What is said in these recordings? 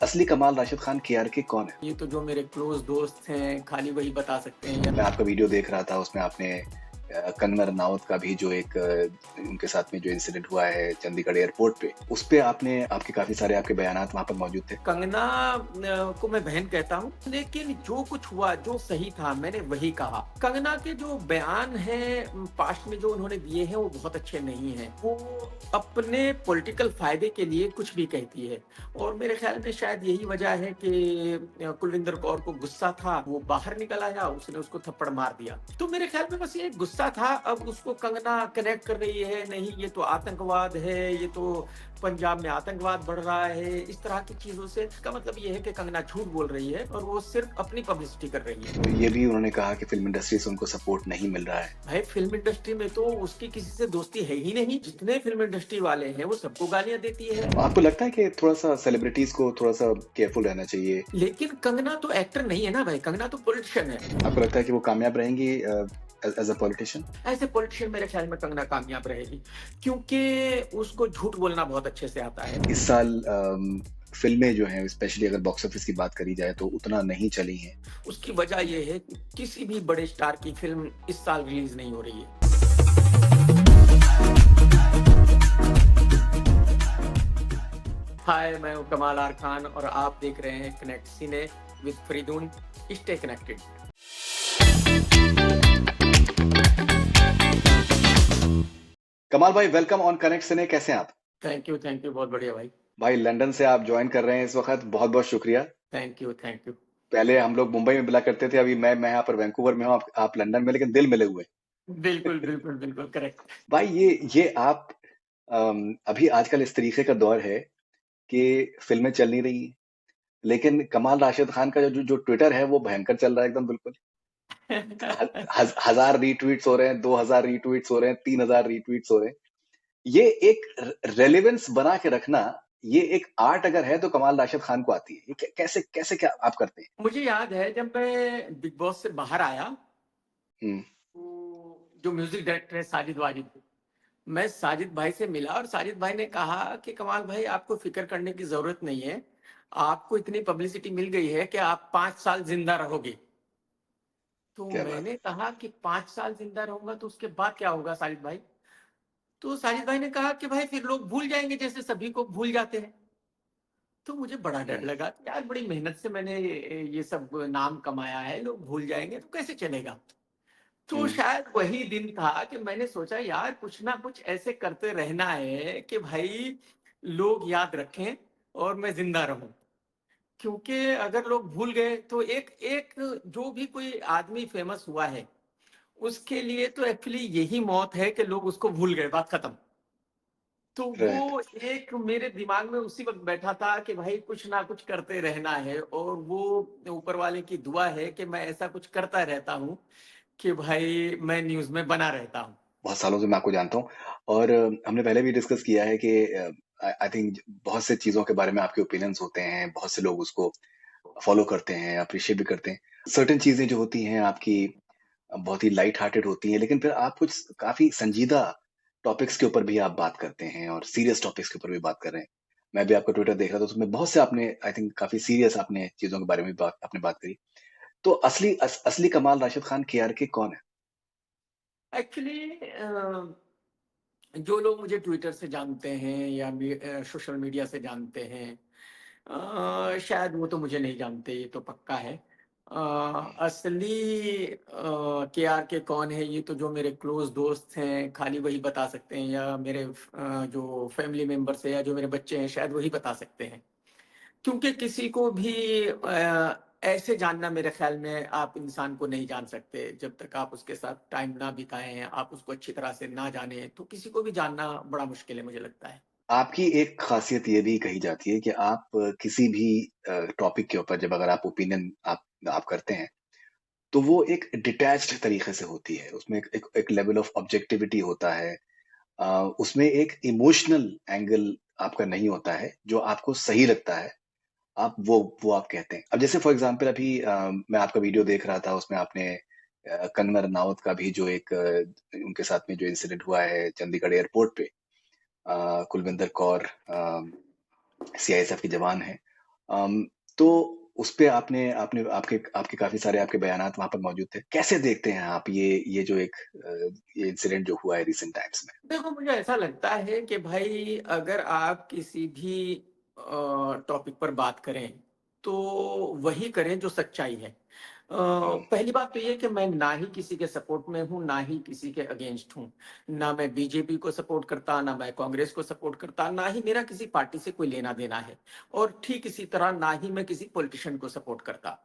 असली कमाल राशिद खान केआरके कौन है? ये तो जो मेरे क्लोज दोस्त हैं खाली वही बता सकते हैं। मैं आपका वीडियो देख रहा था, उसमें आपने कंगना रनावत का भी जो एक उनके साथ में जो इंसिडेंट हुआ है चंडीगढ़ एयरपोर्ट पे, उस पे आपने आपके काफ़ी सारे आपके बयानात वहाँ पर मौजूद थे। कंगना को मैं बहन कहता हूँ, लेकिन जो कुछ हुआ जो सही था मैंने वही कहा। कंगना के जो बयान हैं पास्ट में जो उन्होंने दिए हैं वो बहुत अच्छे नहीं हैं। वो अपने पॉलिटिकल फायदे के लिए कुछ भी कहती है और मेरे ख्याल में शायद यही वजह है कि कुलविंदर कौर को गुस्सा था, वो बाहर निकल आया, उसने उसको थप्पड़ मार दिया। तो मेरे ख्याल में बस ये गुस्सा था। अब उसको कंगना कनेक्ट कर रही है, नहीं ये तो आतंकवाद है, ये तो पंजाब में आतंकवाद बढ़ रहा है, इस तरह की चीजों से इसका मतलब ये है कि कंगना झूठ बोल रही है और वो सिर्फ अपनी पब्लिसिटी कर रही है। तो ये भी उन्होंने कहा कि फ़िल्म इंडस्ट्री से उनको सपोर्ट नहीं मिल रहा है। भाई फिल्म इंडस्ट्री में तो उसकी किसी से दोस्ती है ही नहीं। जितने फिल्म इंडस्ट्री वाले हैं वो सबको गालियां देती है। आपको लगता है कि थोड़ा-सा सेलिब्रिटीज़ को थोड़ा-सा केयरफुल रहना चाहिए? लेकिन कंगना तो एक्टर नहीं है ना भाई, कंगना तो पॉलिटिशियन है। आपको लगता है कि वो कामयाब रहेंगी एज़ अ पॉलिटिशियन? ऐसे पॉलिटिशियन मेरे ख्याल में कंगना कामयाब रहेगी, क्योंकि उसको झूठ बोलना बहुत अच्छे से आता है। इस साल फ़िल्में जो हैं स्पेशली अगर बॉक्स ऑफिस की बात करी जाए तो उतना नहीं चली हैं। उसकी वजह ये है कि किसी भी बड़े स्टार की फिल्म इस साल रिलीज नहीं हो रही है। हाय, मैं हूं कमाल आर खान और आप देख रहे हैं connect cine with Faridoon. Stay connected. Kamal भाई वेलकम ऑन कनेक्ट सिने, कैसे हैं आप? थैंक यू, बहुत बढ़िया भाई। भाई लंदन से आप जॉइन कर रहे हैं इस वक़्त, बहुत-बहुत शुक्रिया। Thank you. पहले हम लोग मुंबई में मिला करते थे, अभी मैं यहाँ पर वैंकूवर में हूँ, आप लंदन में, लेकिन दिल मिले हुए बिल्कुल करेक्ट। भाई ये आप अभी आजकल इस तरीके का दौर है कि फ़िल्में चल नहीं रही हैं, लेकिन कमाल राशिद खान का जो ट्विटर है वो भयंकर चल रहा है एकदम बिल्कुल। ह हज़ 1000 रीट्वीट्स हो रहे हैं, 2000 रीट्वीट्स हो रहे हैं, 3000 रीट्वीट्स हो रहे हैं। ये एक रेलेवेंस बना के रखना, ये एक आर्ट अगर है तो कमाल राशिद खान को आती है। ये कैसे कैसे क्या आप करते हैं? मुझे याद है जब मैं बिग बॉस से बाहर आया, हुँ, तो जो म्यूजिक डायरेक्टर है साजिद वाजिद, मैं साजिद भाई से मिला और साजिद भाई ने कहा कि कमाल भाई आपको फिक्र करने की जरूरत नहीं है, आपको इतनी पब्लिसिटी मिल गई है कि आप 5 साल जिंदा रहोगे। तो क्या बात मैंने है। कहा कि 5 साल जिंदा रहूंगा तो उसके बाद क्या होगा साजिद भाई? तो साजिद भाई ने कहा कि भाई फिर लोग भूल जाएंगे जैसे सभी को भूल जाते हैं। तो मुझे बड़ा डर हुँ, लगा कि यार बड़ी मेहनत से मैंने ये सब नाम कमाया है, लोग भूल जाएंगे तो कैसे चलेगा? तो हुँ, शायद वही दिन था कि मैंने सोचा यार कुछ ना कुछ ऐसे करते रहना है कि भाई लोग याद रखें और मैं जिंदा रहूं। क्योंकि अगर लोग भूल गए तो एक एक जो भी कोई आदमी फेमस हुआ है उसके लिए तो एक्चुअली यही मौत है कि लोग उसको भूल गए, बात खत्म। तो राइट। वो एक मेरे दिमाग में उसी वक्त बैठा था कि भाई कुछ ना कुछ करते रहना है और वो ऊपर वाले की दुआ है कि मैं ऐसा कुछ करता रहता हूँ कि भाई मैं न्यूज़ में बना रहता हूँ। बहुत सालों से मैं आपको जानता हूँ और हमने पहले भी डिस्कस किया है कि आई थिंक बहुत से चीज़ों के बारे में आपके ओपिनियंस होते हैं, बहुत से लोग उसको फॉलो करते हैं, अप्रिशिएट भी करते हैं। सर्टेन चीज़ें जो होती हैं आपकी बहुत ही लाइट हार्टेड होती हैं, लेकिन फिर आप कुछ काफ़ी संजीदा टॉपिक्स के ऊपर भी आप बात करते हैं और सीरियस टॉपिक्स के ऊपर भी बात कर रहे हैं। मैं भी आपका ट्विटर देख रहा था, उसमें बहुत से आपने आई थिंक काफ़ी सीरियस आपने चीज़ों के बारे में आपने बात करी। तो असली कमाल राशिद खान केआरके कौन है? एक्चुअली जो लोग मुझे ट्विटर से जानते हैं या सोशल मीडिया से जानते हैं, शायद वो तो मुझे नहीं जानते, ये तो पक्का है। असली के आर के कौन है ये तो जो मेरे क्लोज दोस्त हैं खाली वही बता सकते हैं, या मेरे जो फैमिली मेंबर्स है या जो मेरे बच्चे हैं शायद वही बता सकते हैं। क्योंकि किसी को भी ऐसे जानना मेरे ख्याल में आप इंसान को नहीं जान सकते जब तक आप उसके साथ टाइम ना बिताएं, आप उसको अच्छी तरह से ना जाने तो किसी को भी जानना बड़ा मुश्किल है मुझे लगता है। आपकी एक ख़ासियत ये भी कही जाती है कि आप किसी भी टॉपिक के ऊपर जब अगर आप ओपिनियन आप करते हैं, तो वो एक डिटैच्ड तरीके से होती है। उसमें एक लेवल ऑफ ऑब्जेक्टिविटी होता है। अ, उसमें एक इमोशनल एंगल आपका नहीं होता है, जो आपको सही लगता है, आप वो आप कहते हैं। अब जैसे फॉर एग्ज़ाम्पल अभी मैं आपका वीडियो देख रहा था, उसमें आपने कंगना रनावत का भी जो एक उनके साथ में जो इंसिडेंट हुआ है चंडीगढ़ एयरपोर्ट पे, कुलविंदर कौर सीआईएसएफ के जवान हैं अम, तो उसपे आपने आपने आपके आपके काफ़ी सारे आपके बयानात वहाँ पर मौजूद थे। कैसे देखते हैं आप ये जो एक ये इंसिडेंट जो हुआ है रिसेंट टाइम्स में? देखो, मुझे ऐसा लगता है कि भाई अगर आप किसी भी टॉपिक पर बात करें, तो वही करें जो सच्चाई है। पहली बात तो ये कि मैं ना ही किसी के सपोर्ट में हूँ, ना ही किसी के अगेंस्ट हूँ। ना मैं बीजेपी को सपोर्ट करता, ना मैं कांग्रेस को सपोर्ट करता, ना ही मेरा किसी पार्टी से कोई लेना-देना है और ठीक इसी तरह ना ही मैं किसी पॉलिटिशियन को सपोर्ट करता।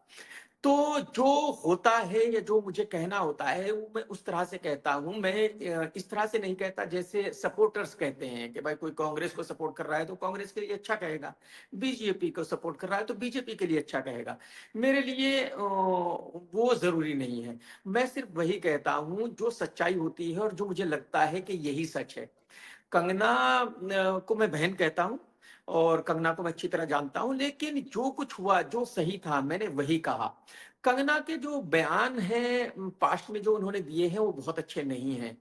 तो जो होता है या जो मुझे कहना होता है वो मैं उस तरह से कहता हूँ। मैं इस तरह से नहीं कहता जैसे सपोर्टर्स कहते हैं कि भाई कोई कांग्रेस को सपोर्ट कर रहा है तो कांग्रेस के लिए अच्छा कहेगा, बीजेपी को सपोर्ट कर रहा है तो बीजेपी के लिए अच्छा कहेगा। मेरे लिए वो ज़रूरी नहीं है। मैं सिर्फ वही कहता हूँ जो सच्चाई होती है और जो मुझे लगता है कि यही सच है। कंगना को मैं बहन कहता हूँ और कंगना को मैं अच्छी तरह जानता हूँ, लेकिन जो कुछ हुआ, जो सही था, मैंने वही कहा। कंगना के जो बयान हैं पास्ट में जो उन्होंने दिए हैं, वो बहुत अच्छे नहीं हैं।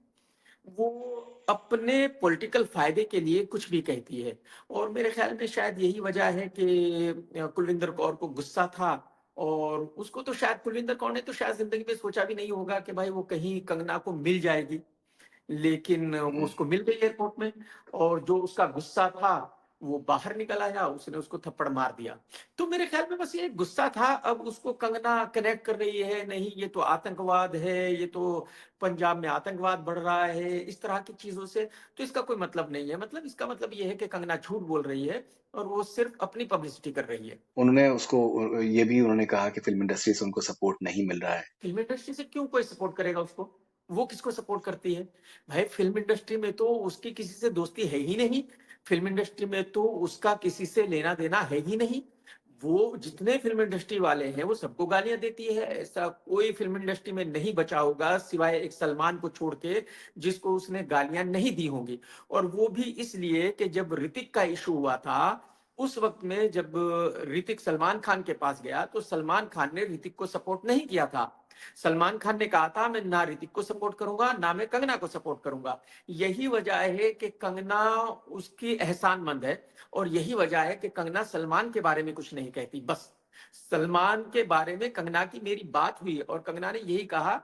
वो अपने पॉलिटिकल फ़ायदे के लिए कुछ भी कहती है और मेरे ख़्याल में शायद यही वजह है कि कुलविंदर कौर को गुस्सा था और उसको तो शायद कुलविंदर कौर ने तो शायद ज़िंदगी में सोचा भी नहीं होगा कि भाई वो कहीं कंगना को मिल जाएगी। लेकिन वो हुँ। उसको मिल गई एयरपोर्ट में और जो उसका गुस्सा था, वो बाहर निकल आया, उसने उसको थप्पड़ मार दिया। तो मेरे ख़्याल में बस ये गुस्सा था, अब उसको कंगना कनेक्ट कर रही है, नहीं ये तो आतंकवाद है, ये तो पंजाब में आतंकवाद बढ़ रहा है, इस तरह की चीज़ों से, तो इसका कोई मतलब नहीं है। मतलब इसका मतलब ये है कि कंगना झूठ बोल रही है और वो सिर्फ़ अपनी पब्लिसिटी कर रही है। उन्होंने उसको ये भी उन्होंने कहा कि फ़िल्म इंडस्ट्री से उनको सपोर्ट नहीं मिल रहा है। फ़िल्म इंडस्ट्री से क्यों कोई सपोर्ट करेगा उसको? वो किसको सपोर्ट करती है? भाई फ़िल्म इंडस्ट्री में तो उसकी किसी से दोस्ती है ही नहीं। फ़िल्म इंडस्ट्री में तो उसका किसी से लेना-देना है ही नहीं। वो जितने फ़िल्म इंडस्ट्री वाले हैं, वो सबको गालियाँ देती है। ऐसा कोई फ़िल्म इंडस्ट्री में नहीं बचा होगा सिवाय एक सलमान को छोड़ के, जिसको उसने गालियाँ नहीं दी होंगी। और वो भी इसलिए कि जब ऋतिक का इश्यू हुआ था, उस वक़्त में जब ऋतिक सलमान खान के पास गया, तो सलमान खान ने ऋतिक को सपोर्ट नहीं किया था। सलमान खान ने कहा था मैं ना ऋतिक को सपोर्ट करूँगा, ना मैं कंगना को सपोर्ट करूँगा। यही वजह है कि कंगना उसकी एहसानमंद है और यही वजह है कि कंगना सलमान के बारे में कुछ नहीं कहती, बस। सलमान के बारे में कंगना की मेरी बात हुई और कंगना ने यही कहा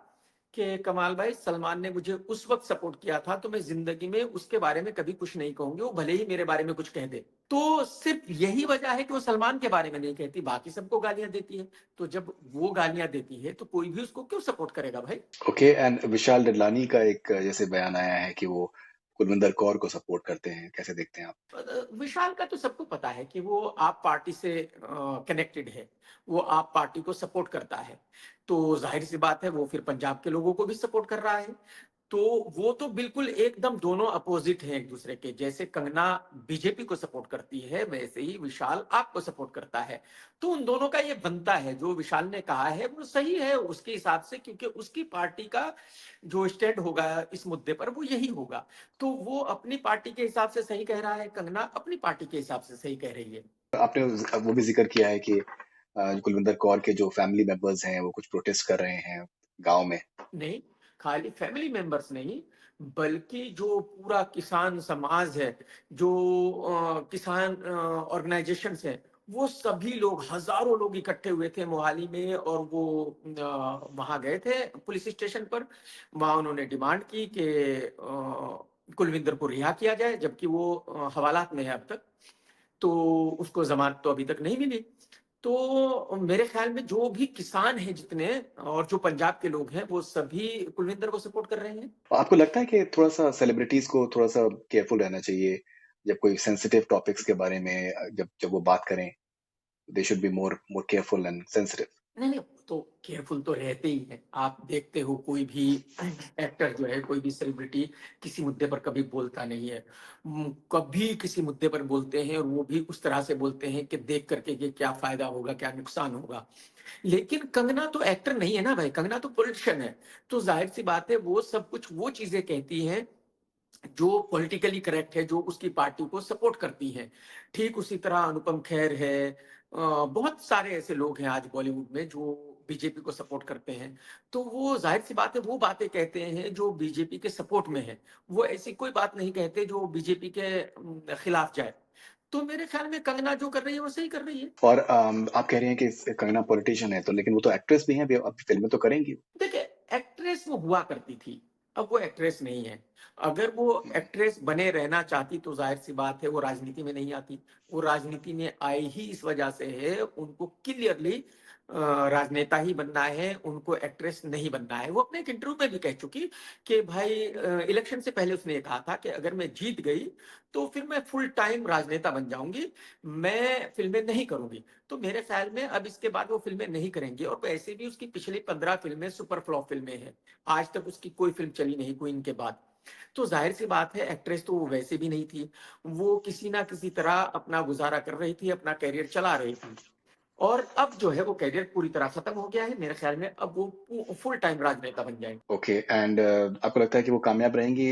कि कमाल भाई सलमान ने मुझे उस वक़्त सपोर्ट किया था, तो मैं ज़िंदगी में उसके बारे में कभी कुछ नहीं कहूँगी, वो भले ही मेरे बारे में कुछ कह दे। तो सिर्फ़ यही वजह है कि वो सलमान के बारे में नहीं कहती, बाकी सबको गालियाँ देती है। तो जब वो गालियाँ देती है, तो कोई भी उसको क्यों सपोर्ट करेगा भाई? ओके एंड विशाल डडलानी का एक जैसे बयान आया है कि वो कुलविंदर कौर को सपोर्ट करते हैं। कैसे देखते हैं आप? विशाल का तो सबको पता है कि वो आप पार्टी से कनेक्टेड है। वो आप पार्टी को सपोर्ट करता है। तो ज़ाहिर-सी बात है वो फिर पंजाब के लोगों को भी सपोर्ट कर रहा है। तो वो तो बिल्कुल एकदम दोनों अपोज़िट हैं एक-दूसरे के। जैसे कंगना बीजेपी को सपोर्ट करती है, वैसे ही विशाल आपको सपोर्ट करता है। तो उन दोनों का ये बनता है, जो विशाल ने कहा है वो सही है उसके हिसाब से क्योंकि उसकी पार्टी का जो स्टैंड होगा इस मुद्दे पर वो यही होगा। तो वो अपनी पार्टी के हिसाब से सही कह रहा है, कंगना अपनी पार्टी के हिसाब से सही कह रही है। आपने वो भी ज़िक्र किया है कि कुलविंदर कौर के जो फैमिली मेंबर्स हैं, वो कुछ प्रोटेस्ट कर रहे हैं गाँव में। नहीं, खाली फैमिली मेंबर्स नहीं, बल्कि जो पूरा किसान समाज है, जो किसान ऑर्गनाइज़ेशंस हैं, वो सभी लोग, हज़ारों लोग इकट्ठे हुए थे मोहाली में और वो वहाँ गए थे पुलिस स्टेशन पर। वहाँ उन्होंने डिमांड की कि कुलविंदर को रिहा किया जाए, जबकि वो हवालात में है अब तक। तो उसको ज़मानत तो अभी तक नहीं मिली। तो मेरे ख़्याल में जो भी किसान हैं जितने और जो पंजाब के लोग हैं, वो सभी कुलविंदर को सपोर्ट कर रहे हैं। आपको लगता है कि थोड़ा-सा सेलिब्रिटीज़ को थोड़ा-सा केयरफुल रहना चाहिए, जब कोई सेंसिटिव टॉपिक्स के बारे में जब जब वो बात करें, they should be more careful and sensitive? नहीं, नहीं, तो केयरफुल तो रहते ही हैं। आप देखते हो कोई भी एक्टर जो है, कोई भी सेलिब्रिटी किसी मुद्दे पर कभी बोलता नहीं है। कभी किसी मुद्दे पर बोलते हैं और वो भी उस तरह से बोलते हैं कि देख कर के कि क्या फ़ायदा होगा, क्या नुकसान होगा। लेकिन कंगना तो एक्टर नहीं है ना भाई, कंगना तो पॉलिटिशियन है। तो ज़ाहिर-सी बात है वो सब कुछ वो चीज़ें कहती हैं जो पॉलिटिकली करेक्ट है, जो उसकी पार्टी को सपोर्ट करती हैं। ठीक उसी तरह अनुपम खेर है बहुत सारे ऐसे लोग हैं आज बॉलीवुड में जो बीजेपी को सपोर्ट करते हैं। तो वो ज़ाहिर-सी बात है वो बातें कहते हैं जो बीजेपी के सपोर्ट में हैं। वो ऐसी कोई बात नहीं कहते जो बीजेपी के खिलाफ जाए। तो मेरे ख्याल में कंगना जो कर रही है वो सही कर रही है। और आप कह रहे हैं कि कंगना पॉलिटिशियन है, तो लेकिन वो तो एक्ट्रेस भी हैं, अभी अब फ़िल्में तो करेंगी। देखिए, एक्ट्रेस वो हुआ करती थी, अब वो एक्ट्रेस नहीं है। अगर वो हुँ, एक्ट्रेस बने रहना चाहती तो ज़ाहिर-सी बात है वो राजनीति में नहीं आती। वो राजनीति में आई ही इस वजह से है, उनको क्लियरली राजनेता ही बनना है, उनको एक्ट्रेस नहीं बनना है। वो अपने एक इंटरव्यू में भी कह चुकी कि भाई इलेक्शन से पहले उसने ये कहा था कि अगर मैं जीत गई, तो फिर मैं फुल टाइम राजनेता बन जाऊँगी, मैं फ़िल्में नहीं करूँगी। तो मेरे ख्याल में अब इसके बाद वो फ़िल्में नहीं करेंगी और वैसे भी उसकी पिछली 15 फ़िल्में सुपर फ्लॉप फ़िल्में हैं। आज तक उसकी कोई फ़िल्म चली नहीं क्वीन के बाद। तो ज़ाहिर-सी बात है एक्ट्रेस तो वो वैसे भी नहीं थी। वो किसी न किसी तरह अपना गुज़ारा कर रही थी, अपना करियर चला रही थी। और अब जो है वो करियर पूरी तरह खत्म हो गया है। मेरे ख्याल में अब वो फुल टाइम राजनेता बन जाएँगी। ओके एंड आपको लगता है कि वो कामयाब रहेंगी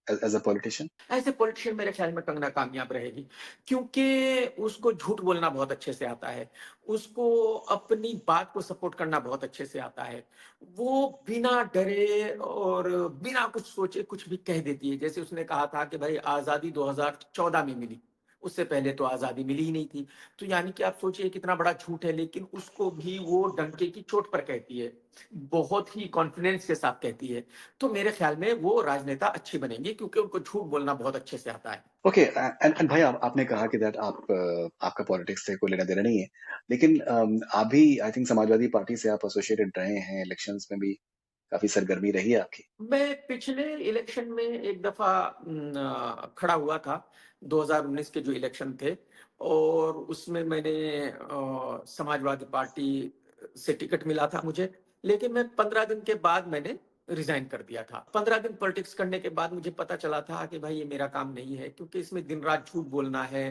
as a politician? As a politician मेरे ख्याल में कंगना कामयाब रहेगी, क्योंकि उसको झूठ बोलना बहुत अच्छे से आता है। उसको अपनी बात को सपोर्ट करना बहुत अच्छे से आता है। वो बिना डरे और बिना कुछ सोचे कुछ भी कह देती है। जैसे उसने कहा था कि भाई आज़ादी 2014 में मिली, उससे पहले तो आज़ादी मिली ही नहीं थी। तो यानी कि आप सोचिए कितना बड़ा झूठ है, लेकिन उसको भी वो डंके की चोट पर कहती है। बहुत ही कॉन्फिडेंस के साथ कहती है। तो मेरे ख्याल में वो राजनेता अच्छी बनेंगी क्योंकि उनको झूठ बोलना बहुत अच्छे से आता है। ओके एंड भाई आपने कहा कि दैट आपका पॉलिटिक्स से कोई लेना-देना नहीं है। लेकिन आप भी आई थिंक समाजवादी पार्टी से आप एसोसिएटेड रहे हैं, इलेक्शंस में भी काफ़ी सरगर्मी रही है आपकी। मैं पिछले इलेक्शन में एक दफ़ा खड़ा हुआ था, 2019 के जो इलेक्शन थे और उसमें मैंने समाजवादी पार्टी से टिकट मिला था मुझे, लेकिन मैं 15 दिन के बाद मैंने रिज़ाइन कर दिया था। 15 दिन पॉलिटिक्स करने के बाद मुझे पता चला था कि भाई ये मेरा काम नहीं है क्योंकि इसमें दिन-रात झूठ बोलना है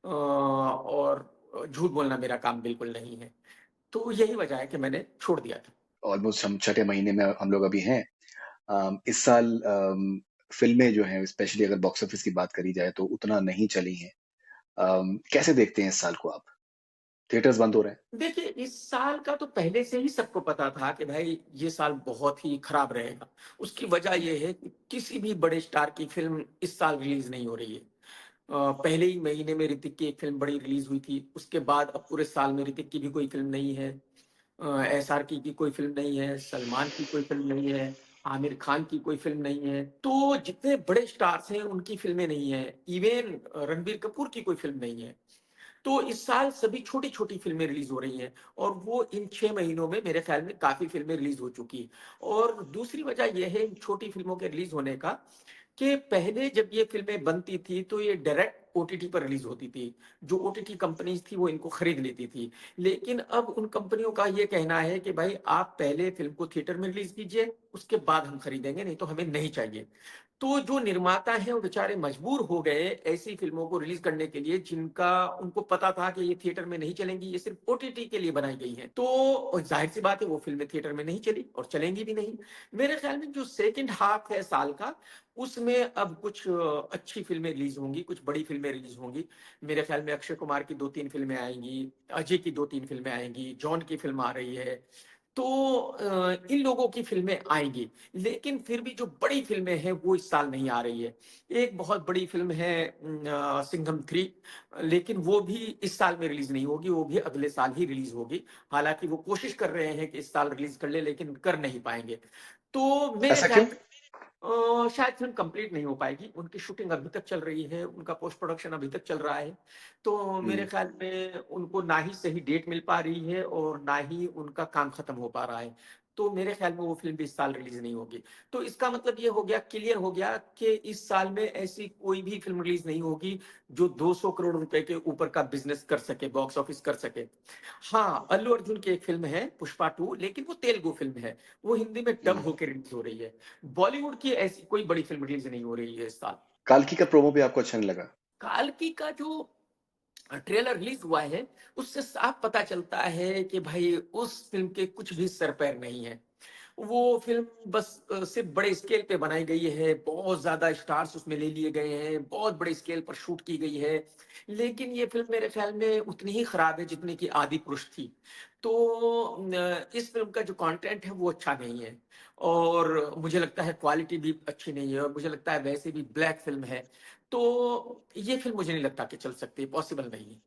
और झूठ बोलना मेरा काम बिल्कुल नहीं है। तो यही वजह है कि मैंने छोड़ दिया था। ऑलमोस्ट हम छठे महीने में हम लोग अभी हैं। इस साल फ़िल्में जो हैं स्पेशली अगर बॉक्स ऑफिस की बात करी जाए तो उतना नहीं चली हैं। कैसे देखते हैं इस साल को आप? थिएटर्स बंद हो रहे हैं। देखिए, इस साल का तो पहले से ही सबको पता था कि भाई ये साल बहुत ही खराब रहेगा। उसकी वजह ये है कि किसी भी बड़े स्टार की फ़िल्म इस साल रिलीज़ नहीं हो रही है। पहले ही महीने में ऋतिक की एक फ़िल्म बड़ी रिलीज़ हुई थी, उसके बाद अब पूरे साल में ऋतिक की भी कोई फ़िल्म नहीं है। एसआरके की कोई फ़िल्म नहीं है, सलमान की कोई फ़िल्म नहीं है, आमिर खान की कोई फ़िल्म नहीं है। तो जितने बड़े स्टार्स हैं उनकी फ़िल्में नहीं हैं, इवन रणबीर कपूर की कोई फ़िल्म नहीं है। तो इस साल सभी छोटी-छोटी फ़िल्में रिलीज़ हो रही हैं और वो इन 6 महीनों में मेरे ख़्याल में काफ़ी फ़िल्में रिलीज़ हो चुकी। और दूसरी वजह ये है इन छोटी फ़िल्मों के रिलीज़ होने का कि पहले जब ये फ़िल्में बनती थी तो ये डायरेक्ट ओटीटी पर रिलीज़ होती थी। जो ओटीटी कंपनीज़ थी वो इनको खरीद लेती थी। लेकिन अब उन कंपनियों का ये कहना है कि भाई आप पहले फ़िल्म को थिएटर में रिलीज़ कीजिए, उसके बाद हम खरीदेंगे, नहीं तो हमें नहीं चाहिए। तो जो निर्माता हैं वो बेचारे मजबूर हो गए ऐसी फ़िल्मों को रिलीज़ करने के लिए जिनका उनको पता था कि ये थिएटर में नहीं चलेंगी, ये सिर्फ़ ओटीटी के लिए बनाई गई हैं। तो ज़ाहिर-सी बात है वो फ़िल्में थिएटर में नहीं चली और चलेंगी भी नहीं। मेरे ख़्याल में जो सेकंड हाफ़ है साल का, उसमें अब कुछ अच्छी फ़िल्में रिलीज़ होंगी, कुछ बड़ी फ़िल्में रिलीज़ होंगी। मेरे ख़्याल में अक्षय कुमार की 2-3 फ़िल्में आएँगी, अजय की 2-3 फ़िल्में आएँगी, जॉन की फ़िल्म आ रही है। तो इन लोगों की फ़िल्में आएँगी, लेकिन फिर भी जो बड़ी फ़िल्में हैं वो इस साल नहीं आ रही है। एक बहुत बड़ी फ़िल्म है सिंघम 3 लेकिन वो भी इस साल में रिलीज़ नहीं होगी, वो भी अगले साल ही रिलीज़ होगी। हालाँकि वो कोशिश कर रहे हैं कि इस साल रिलीज़ कर लें लेकिन कर नहीं पाएँगे। तो मेरे ऐसा ख़्याल क्यों? में शायद फ़िल्म कंप्लीट नहीं हो पाएगी। उनकी शूटिंग अभी तक चल रही है, उनका पोस्ट प्रोडक्शन अभी तक चल रहा है। तो मेरे हुँ। ख़्याल में उनको ना ही सही डेट मिल पा रही है और ना ही उनका काम ख़त्म हो पा रहा है। तो मेरे ख़्याल में वो फ़िल्म भी इस साल रिलीज़ नहीं होगी। तो इसका मतलब ये हो गया क्लियर हो गया कि इस साल में ऐसी कोई भी फ़िल्म रिलीज़ नहीं होगी जो 200 करोड़ रुपए के ऊपर का बिज़नेस कर सके, बॉक्स ऑफिस कर सके। हाँ, अल्लू अर्जुन की एक फ़िल्म है पुष्पा 2 लेकिन वो तेलुगु फ़िल्म है। वो हिंदी में डब हुँ। होके रिलीज़ हो रही है। बॉलीवुड की ऐसी कोई बड़ी फ़िल्म रिलीज़ नहीं हो रही है इस साल। काल्की का प्रोमो भी आपको अच्छा नहीं लगा? काल्की का जो ट्रेलर रिलीज़ हुआ है, उससे साफ पता चलता है कि भाई उस फ़िल्म के कुछ भी सर-पैर नहीं हैं। वो फ़िल्म बस सिर्फ़ बड़े स्केल पे बनाई गई है, बहुत ज़्यादा स्टार्स उसमें ले लिए गए हैं, बहुत बड़े स्केल पर शूट की गई है। लेकिन ये फ़िल्म मेरे ख़्याल में उतनी ही खराब है जितनी कि आदिपुरुष थी। तो इस फ़िल्म का जो कंटेंट है वो अच्छा नहीं है और मुझे लगता है क्वालिटी भी अच्छी नहीं है और मुझे लगता है वैसे भी ब्लैक फ़िल्म है। तो ये फ़िल्म मुझे नहीं लगता कि चल सकती है, पॉसिबल नहीं है।